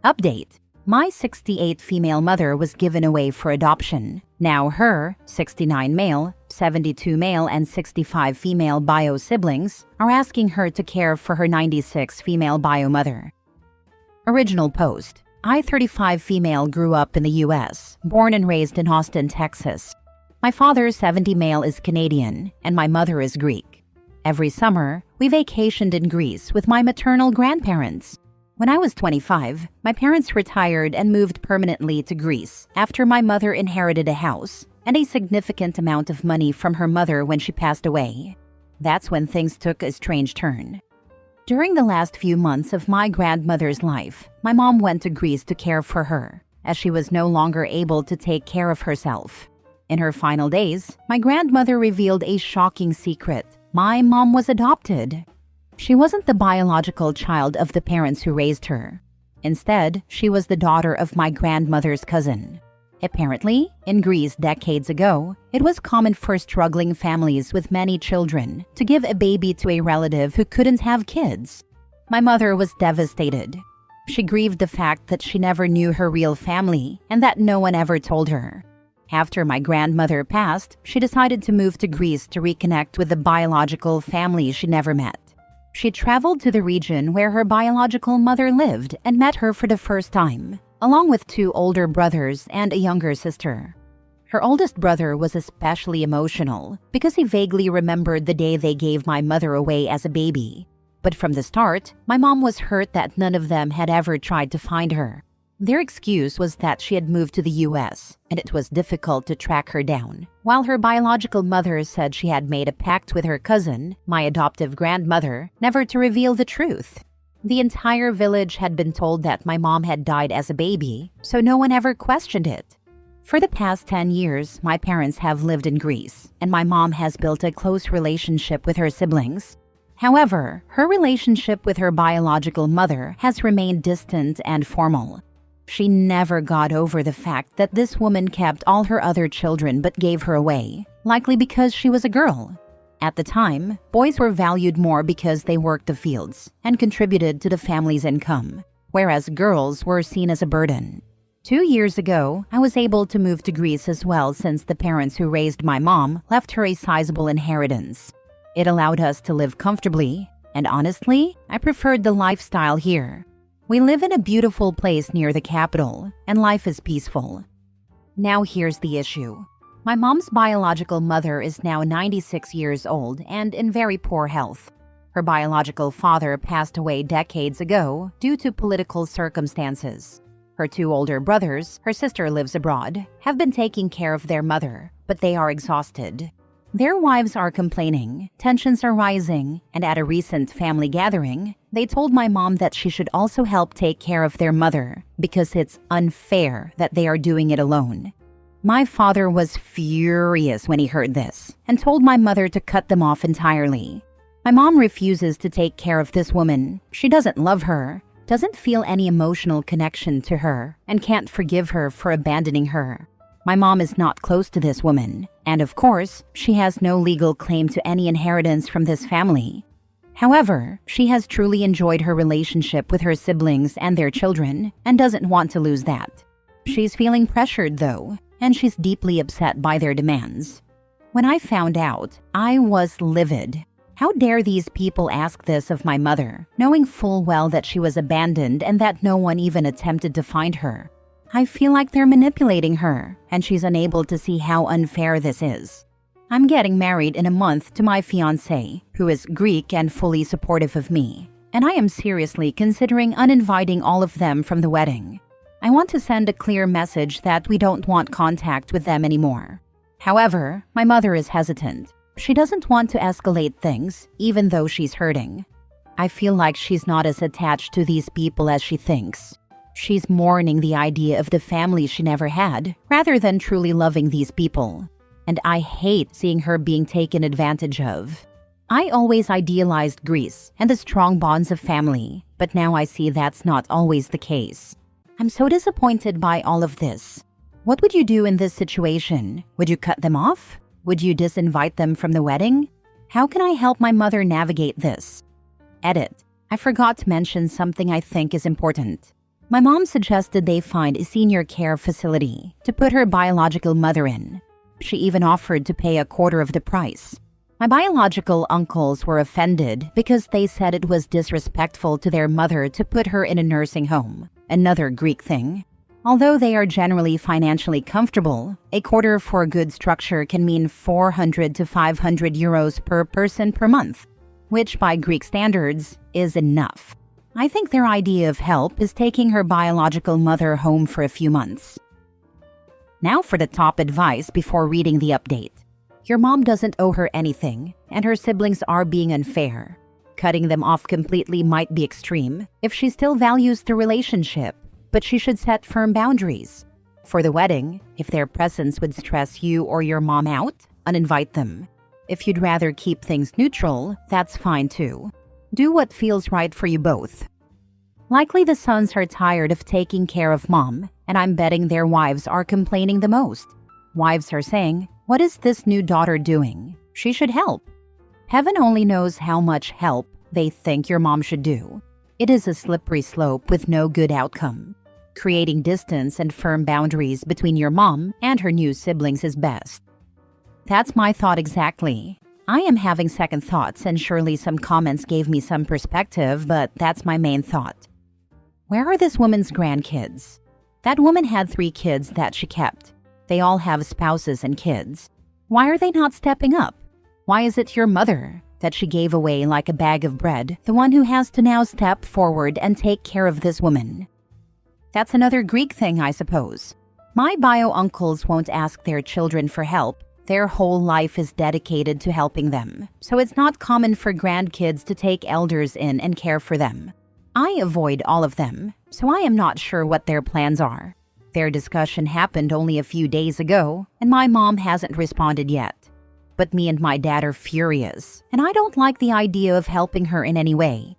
Update: my 68 female mother was given away for adoption. Now her 69 male, 72 male, and 65 female bio siblings are asking her to care for her 96 female bio mother. Original post: I, 35 female, grew up in the US, born and raised in Austin, Texas. My father, 70 male, is Canadian, and my mother is Greek. Every summer, we vacationed in Greece with my maternal grandparents. When I was 25, my parents retired and moved permanently to Greece after my mother inherited a house and a significant amount of money from her mother when she passed away. That's when things took a strange turn. During the last few months of my grandmother's life, my mom went to Greece to care for her, as she was no longer able to take care of herself. In her final days, my grandmother revealed a shocking secret. My mom was adopted. She wasn't the biological child of the parents who raised her. Instead, she was the daughter of my grandmother's cousin. Apparently, in Greece decades ago, it was common for struggling families with many children to give a baby to a relative who couldn't have kids. My mother was devastated. She grieved the fact that she never knew her real family and that no one ever told her. After my grandmother passed, she decided to move to Greece to reconnect with the biological family she never met. She traveled to the region where her biological mother lived and met her for the first time, along with 2 older brothers and a younger sister. Her oldest brother was especially emotional because he vaguely remembered the day they gave my mother away as a baby. But from the start, my mom was hurt that none of them had ever tried to find her. Their excuse was that she had moved to the US and it was difficult to track her down, while her biological mother said she had made a pact with her cousin, my adoptive grandmother, never to reveal the truth. The entire village had been told that my mom had died as a baby, so no one ever questioned it. For the past 10 years, my parents have lived in Greece, and my mom has built a close relationship with her siblings. However, her relationship with her biological mother has remained distant and formal. She never got over the fact that this woman kept all her other children but gave her away, likely because she was a girl. At the time, boys were valued more because they worked the fields and contributed to the family's income, whereas girls were seen as a burden. 2 years ago, I was able to move to Greece as well since the parents who raised my mom left her a sizable inheritance. It allowed us to live comfortably, and honestly, I preferred the lifestyle here. We live in a beautiful place near the capital, and life is peaceful. Now here's the issue. My mom's biological mother is now 96 years old and in very poor health. Her biological father passed away decades ago due to political circumstances. Her 2 older brothers, her sister lives abroad, have been taking care of their mother, but they are exhausted. Their wives are complaining, tensions are rising, and at a recent family gathering, they told my mom that she should also help take care of their mother because it's unfair that they are doing it alone. My father was furious when he heard this and told my mother to cut them off entirely. My mom refuses to take care of this woman. She doesn't love her, doesn't feel any emotional connection to her, and can't forgive her for abandoning her. My mom is not close to this woman, and of course, she has no legal claim to any inheritance from this family. However, she has truly enjoyed her relationship with her siblings and their children and doesn't want to lose that. She's feeling pressured though, and she's deeply upset by their demands. When I found out, I was livid. How dare these people ask this of my mother, knowing full well that she was abandoned and that no one even attempted to find her? I feel like they're manipulating her, and she's unable to see how unfair this is. I'm getting married in a month to my fiancé, who is Greek and fully supportive of me, and I am seriously considering uninviting all of them from the wedding. I want to send a clear message that we don't want contact with them anymore. However, my mother is hesitant. She doesn't want to escalate things, even though she's hurting. I feel like she's not as attached to these people as she thinks. She's mourning the idea of the family she never had, rather than truly loving these people. And I hate seeing her being taken advantage of. I always idealized Greece and the strong bonds of family, but now I see that's not always the case. I'm so disappointed by all of this. What would you do in this situation? Would you cut them off? Would you disinvite them from the wedding? How can I help my mother navigate this? Edit. I forgot to mention something I think is important. My mom suggested they find a senior care facility to put her biological mother in. She even offered to pay a quarter of the price. My biological uncles were offended because they said it was disrespectful to their mother to put her in a nursing home, another Greek thing. Although they are generally financially comfortable, a quarter for good structure can mean 400 to 500 euros per person per month, which by Greek standards is enough. I think their idea of help is taking her biological mother home for a few months. Now for the top advice before reading the update. Your mom doesn't owe her anything, and her siblings are being unfair. Cutting them off completely might be extreme if she still values the relationship, but she should set firm boundaries. For the wedding, if their presence would stress you or your mom out, uninvite them. If you'd rather keep things neutral, that's fine too. Do what feels right for you both. Likely the sons are tired of taking care of mom, and I'm betting their wives are complaining the most. Wives are saying, "What is this new daughter doing? She should help." Heaven only knows how much help they think your mom should do. It is a slippery slope with no good outcome. Creating distance and firm boundaries between your mom and her new siblings is best. That's my thought exactly. I am having second thoughts, and surely some comments gave me some perspective, but that's my main thought. Where are this woman's grandkids? That woman had 3 kids that she kept. They all have spouses and kids. Why are they not stepping up? Why is it your mother that she gave away like a bag of bread, the one who has to now step forward and take care of this woman? That's another Greek thing, I suppose. My bio-uncles won't ask their children for help. Their whole life is dedicated to helping them, so it's not common for grandkids to take elders in and care for them. I avoid all of them, so I am not sure what their plans are. Their discussion happened only a few days ago, and my mom hasn't responded yet. But me and my dad are furious, and I don't like the idea of helping her in any way.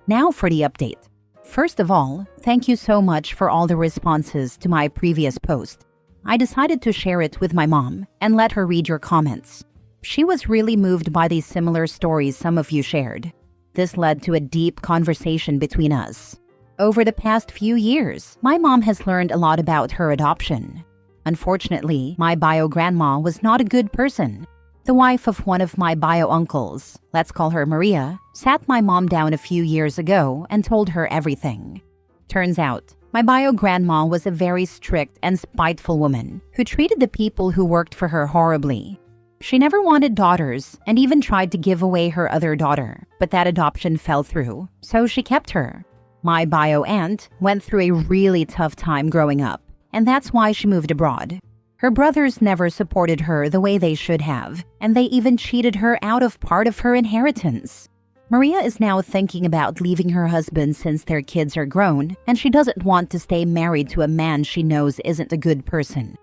Now for the update. First of all, thank you so much for all the responses to my previous post. I decided to share it with my mom and let her read your comments. She was really moved by these similar stories some of you shared. This led to a deep conversation between us. Over the past few years, my mom has learned a lot about her adoption. Unfortunately, my bio-grandma was not a good person. The wife of one of my bio-uncles, let's call her Maria, sat my mom down a few years ago and told her everything. Turns out, my bio-grandma was a very strict and spiteful woman who treated the people who worked for her horribly. She never wanted daughters and even tried to give away her other daughter, but that adoption fell through, so she kept her. My bio-aunt went through a really tough time growing up, and that's why she moved abroad. Her brothers never supported her the way they should have, and they even cheated her out of part of her inheritance. Maria is now thinking about leaving her husband since their kids are grown, and she doesn't want to stay married to a man she knows isn't a good person.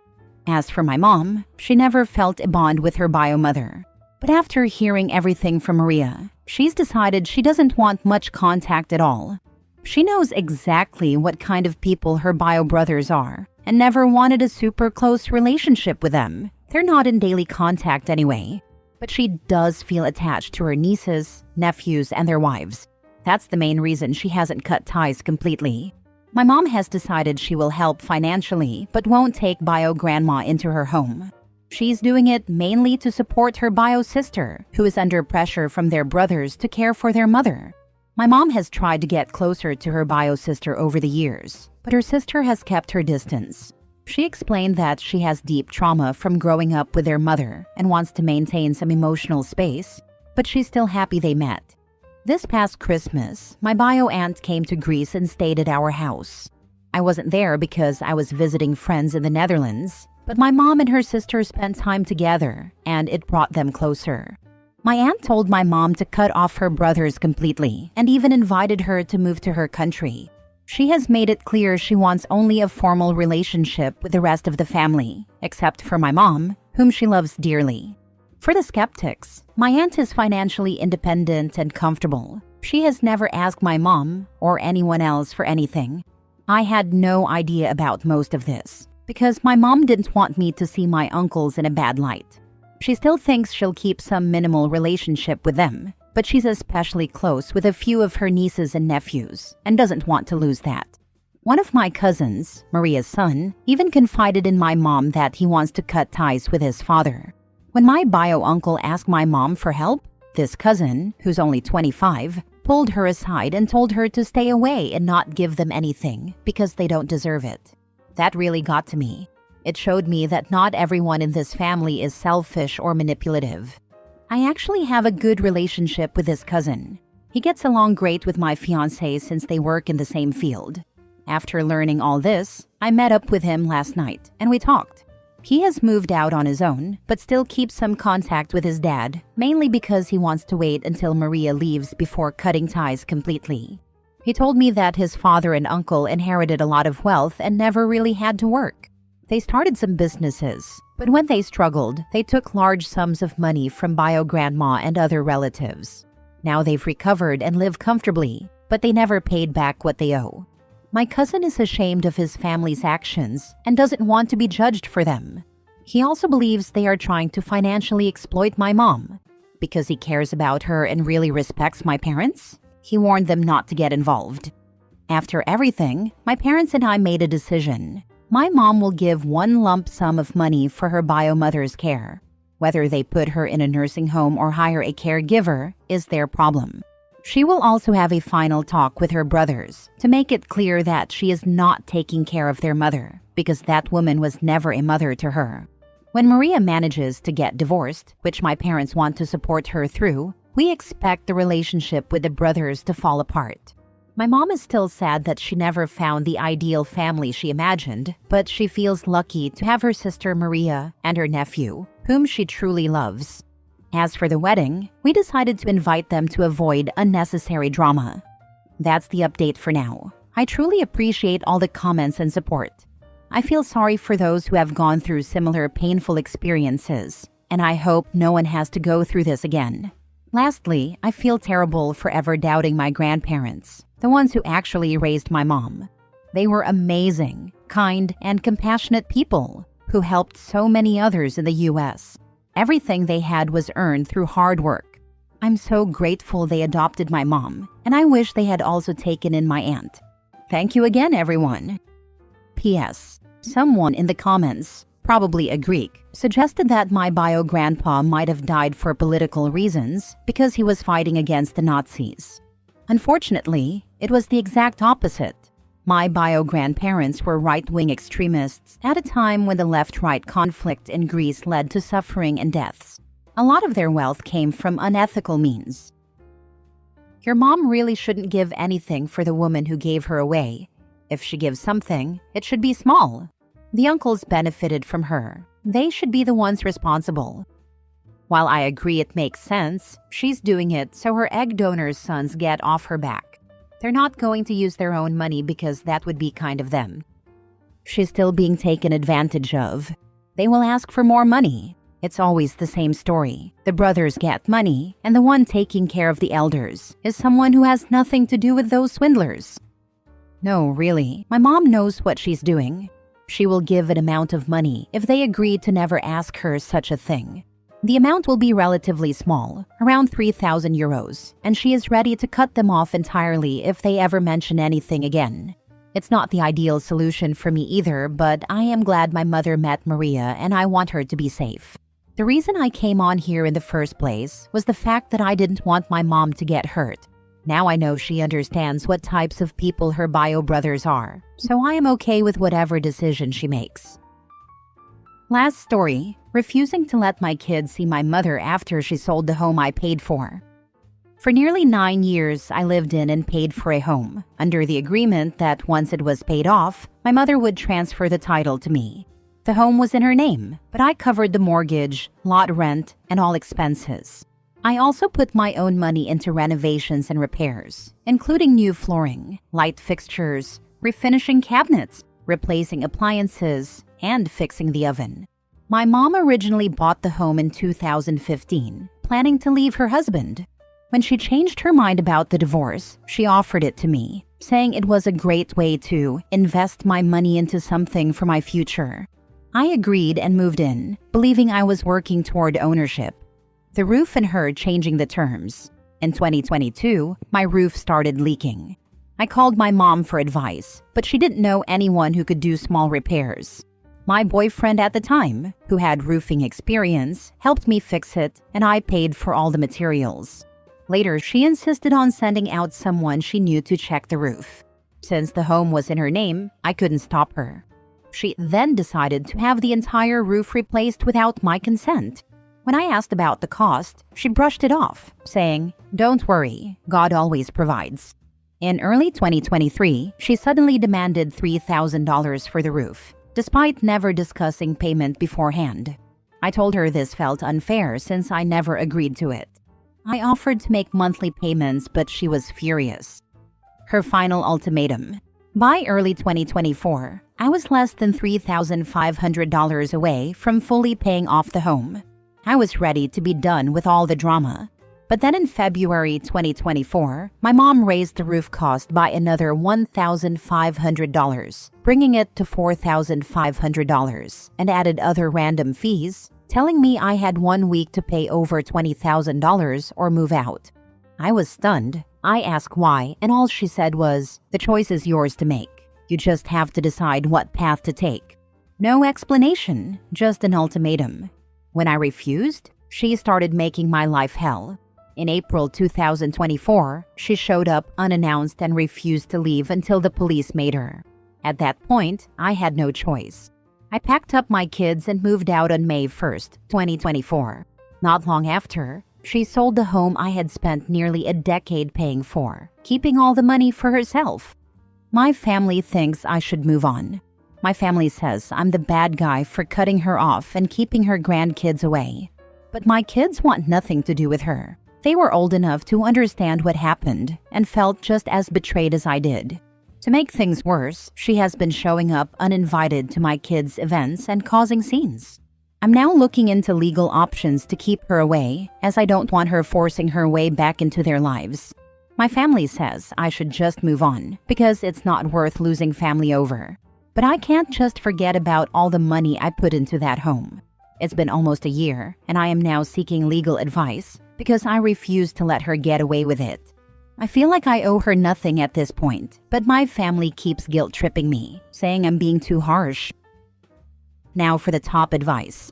As for my mom, she never felt a bond with her bio-mother. But after hearing everything from Maria, she's decided she doesn't want much contact at all. She knows exactly what kind of people her bio-brothers are, and never wanted a super close relationship with them. They're not in daily contact anyway. But she does feel attached to her nieces, nephews, and their wives. That's the main reason she hasn't cut ties completely. My mom has decided she will help financially, but won't take bio-grandma into her home. She's doing it mainly to support her bio-sister, who is under pressure from their brothers to care for their mother. My mom has tried to get closer to her bio-sister over the years, but her sister has kept her distance. She explained that she has deep trauma from growing up with their mother and wants to maintain some emotional space, but she's still happy they met. This past Christmas, my bio-aunt came to Greece and stayed at our house. I wasn't there because I was visiting friends in the Netherlands, but my mom and her sister spent time together, and it brought them closer. My aunt told my mom to cut off her brothers completely and even invited her to move to her country. She has made it clear she wants only a formal relationship with the rest of the family, except for my mom, whom she loves dearly. For the skeptics, my aunt is financially independent and comfortable. She has never asked my mom or anyone else for anything. I had no idea about most of this because my mom didn't want me to see my uncles in a bad light. She still thinks she'll keep some minimal relationship with them, but she's especially close with a few of her nieces and nephews and doesn't want to lose that. One of my cousins, Maria's son, even confided in my mom that he wants to cut ties with his father. When my bio uncle asked my mom for help, this cousin, who's only 25, pulled her aside and told her to stay away and not give them anything because they don't deserve it. That really got to me. It showed me that not everyone in this family is selfish or manipulative. I actually have a good relationship with this cousin. He gets along great with my fiancé since they work in the same field. After learning all this, I met up with him last night and we talked. He has moved out on his own, but still keeps some contact with his dad, mainly because he wants to wait until Maria leaves before cutting ties completely. He told me that his father and uncle inherited a lot of wealth and never really had to work. They started some businesses, but when they struggled, they took large sums of money from bio-grandma and other relatives. Now they've recovered and live comfortably, but they never paid back what they owe. My cousin is ashamed of his family's actions and doesn't want to be judged for them. He also believes they are trying to financially exploit my mom. Because he cares about her and really respects my parents, he warned them not to get involved. After everything, my parents and I made a decision. My mom will give one lump sum of money for her bio mother's care. Whether they put her in a nursing home or hire a caregiver is their problem. She will also have a final talk with her brothers to make it clear that she is not taking care of their mother because that woman was never a mother to her. When Maria manages to get divorced, which my parents want to support her through, we expect the relationship with the brothers to fall apart. My mom is still sad that she never found the ideal family she imagined, but she feels lucky to have her sister Maria and her nephew, whom she truly loves. As for the wedding, we decided to invite them to avoid unnecessary drama. That's the update for now. I truly appreciate all the comments and support. I feel sorry for those who have gone through similar painful experiences, and I hope no one has to go through this again. Lastly, I feel terrible for ever doubting my grandparents, the ones who actually raised my mom. They were amazing, kind, and compassionate people who helped so many others in the U.S. Everything they had was earned through hard work. I'm so grateful they adopted my mom, and I wish they had also taken in my aunt. Thank you again, everyone. P.S. Someone in the comments, probably a Greek, suggested that my bio-grandpa might have died for political reasons because he was fighting against the Nazis. Unfortunately, it was the exact opposite. My bio-grandparents were right-wing extremists at a time when the left-right conflict in Greece led to suffering and deaths. A lot of their wealth came from unethical means. Your mom really shouldn't give anything for the woman who gave her away. If she gives something, it should be small. The uncles benefited from her. They should be the ones responsible. While I agree it makes sense, she's doing it so her egg donor's sons get off her back. They're not going to use their own money because that would be kind of them. She's still being taken advantage of. They will ask for more money. It's always the same story. The brothers get money, and the one taking care of the elders is someone who has nothing to do with those swindlers. No, really, my mom knows what she's doing. She will give an amount of money if they agree to never ask her such a thing. The amount will be relatively small, around 3,000 euros, and she is ready to cut them off entirely if they ever mention anything again. It's not the ideal solution for me either, but I am glad my mother met Maria and I want her to be safe. The reason I came on here in the first place was the fact that I didn't want my mom to get hurt. Now I know she understands what types of people her bio brothers are, so I am okay with whatever decision she makes. Last story. Refusing to let my kids see my mother after she sold the home I paid for. For nearly 9 years, I lived in and paid for a home, under the agreement that once it was paid off, my mother would transfer the title to me. The home was in her name, but I covered the mortgage, lot rent, and all expenses. I also put my own money into renovations and repairs, including new flooring, light fixtures, refinishing cabinets, replacing appliances, and fixing the oven. My mom originally bought the home in 2015, planning to leave her husband. When she changed her mind about the divorce, she offered it to me, saying it was a great way to invest my money into something for my future. I agreed and moved in, believing I was working toward ownership. The roof and her changing the terms. In 2022, my roof started leaking. I called my mom for advice, but she didn't know anyone who could do small repairs. My boyfriend at the time, who had roofing experience, helped me fix it, and I paid for all the materials. Later, she insisted on sending out someone she knew to check the roof. Since the home was in her name, I couldn't stop her. She then decided to have the entire roof replaced without my consent. When I asked about the cost, she brushed it off, saying, "Don't worry, God always provides." In early 2023, she suddenly demanded $3,000 for the roof, despite never discussing payment beforehand. I told her this felt unfair since I never agreed to it. I offered to make monthly payments, but she was furious. Her final ultimatum. By early 2024, I was less than $3,500 away from fully paying off the home. I was ready to be done with all the drama. But then in February 2024, my mom raised the roof cost by another $1,500, bringing it to $4,500, and added other random fees, telling me I had 1 week to pay over $20,000 or move out. I was stunned. I asked why, and all she said was, "The choice is yours to make. You just have to decide what path to take." No explanation, just an ultimatum. When I refused, she started making my life hell. In April 2024, she showed up unannounced and refused to leave until the police made her. At that point, I had no choice. I packed up my kids and moved out on May 1st, 2024. Not long after, she sold the home I had spent nearly a decade paying for, keeping all the money for herself. My family thinks I should move on. My family says I'm the bad guy for cutting her off and keeping her grandkids away. But my kids want nothing to do with her. They were old enough to understand what happened and felt just as betrayed as I did. To make things worse, she has been showing up uninvited to my kids' events and causing scenes. I'm now looking into legal options to keep her away, as I don't want her forcing her way back into their lives. My family says I should just move on because it's not worth losing family over. But I can't just forget about all the money I put into that home. It's been almost a year, and I am now seeking legal advice because I refuse to let her get away with it. I feel like I owe her nothing at this point, but my family keeps guilt-tripping me, saying I'm being too harsh. Now for the top advice.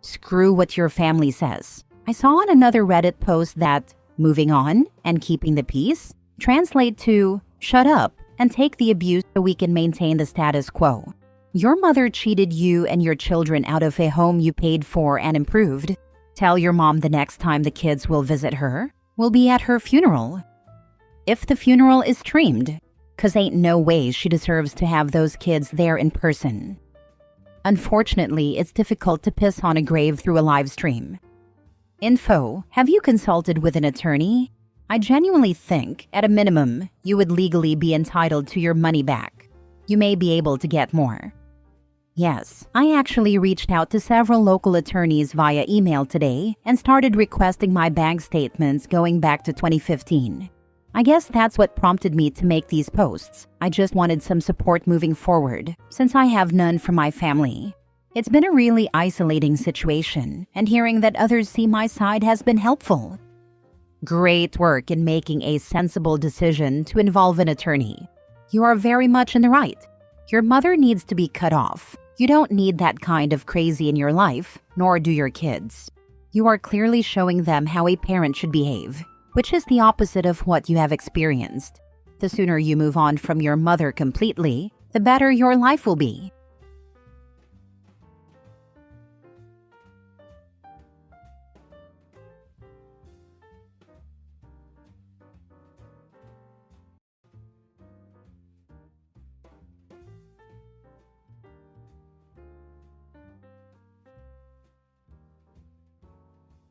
Screw what your family says. I saw on another Reddit post that moving on and keeping the peace translate to shut up and take the abuse so we can maintain the status quo. Your mother cheated you and your children out of a home you paid for and improved. Tell your mom the next time the kids will visit her, we'll be at her funeral. If the funeral is streamed, 'cause ain't no way she deserves to have those kids there in person. Unfortunately, it's difficult to piss on a grave through a live stream. Info: have you consulted with an attorney? I genuinely think, at a minimum, you would legally be entitled to your money back. You may be able to get more. Yes, I actually reached out to several local attorneys via email today and started requesting my bank statements going back to 2015. I guess that's what prompted me to make these posts. I just wanted some support moving forward, since I have none from my family. It's been a really isolating situation, and hearing that others see my side has been helpful. Great work in making a sensible decision to involve an attorney. You are very much in the right. Your mother needs to be cut off. You don't need that kind of crazy in your life, nor do your kids. You are clearly showing them how a parent should behave, which is the opposite of what you have experienced. The sooner you move on from your mother completely, the better your life will be.